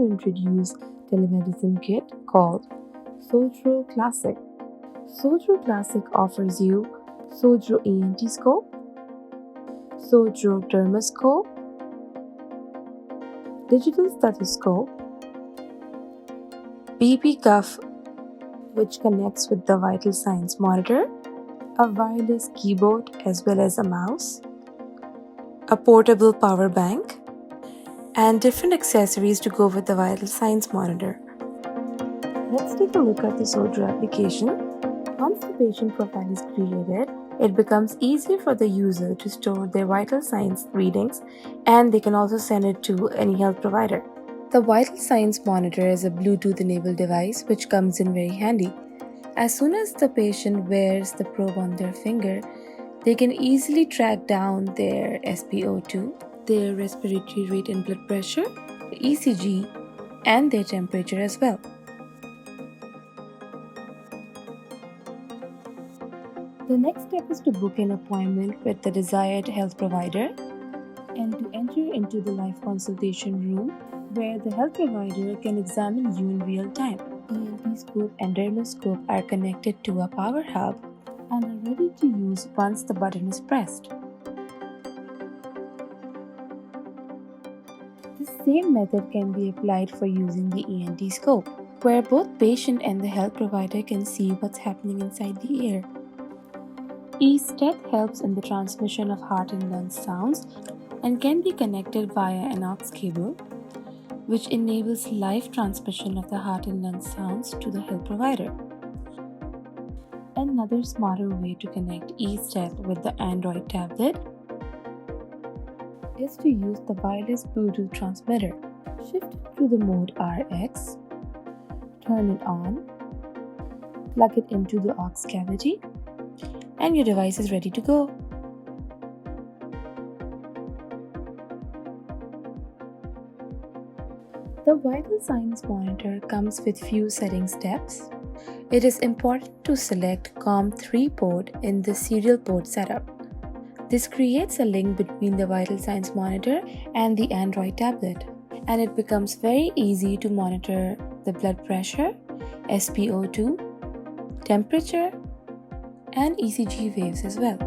to introduce telemedicine kit called Sojro Classic. Sojro Classic offers you Sojro ENT scope, Sojro dermoscope, digital stethoscope, BP cuff which connects with the vital signs monitor, a wireless keyboard as well as a mouse, a portable power bank, and different accessories to go with the vital signs monitor. Let's take a look at the Sojro application. Once the patient profile is created, it becomes easier for the user to store their vital signs readings, and they can also send it to any health provider. The vital signs monitor is a Bluetooth-enabled device which comes in very handy. As soon as the patient wears the probe on their finger, they can easily track down their SpO2, their respiratory rate and blood pressure, the ECG, and their temperature as well. The next step is to book an appointment with the desired health provider and to enter into the live consultation room where the health provider can examine you in real time. ENT scope and dermoscope are connected to a power hub and are ready to use once the button is pressed. The same method can be applied for using the ENT scope, where both patient and the health provider can see what's happening inside the ear. E-Stet helps in the transmission of heart and lung sounds and can be connected via an aux cable, which enables live transmission of the heart and lung sounds to the health provider. Another smarter way to connect E-Stet with the Android tablet is to use the wireless Bluetooth transmitter. Shift it to the mode RX, turn it on, plug it into the aux cavity, and your device is ready to go. The vital signs monitor comes with few setting steps. It is important to select COM3 port in the serial port setup. This creates a link between the vital signs monitor and the Android tablet, and it becomes very easy to monitor the blood pressure, SpO2, temperature, and ECG waves as well.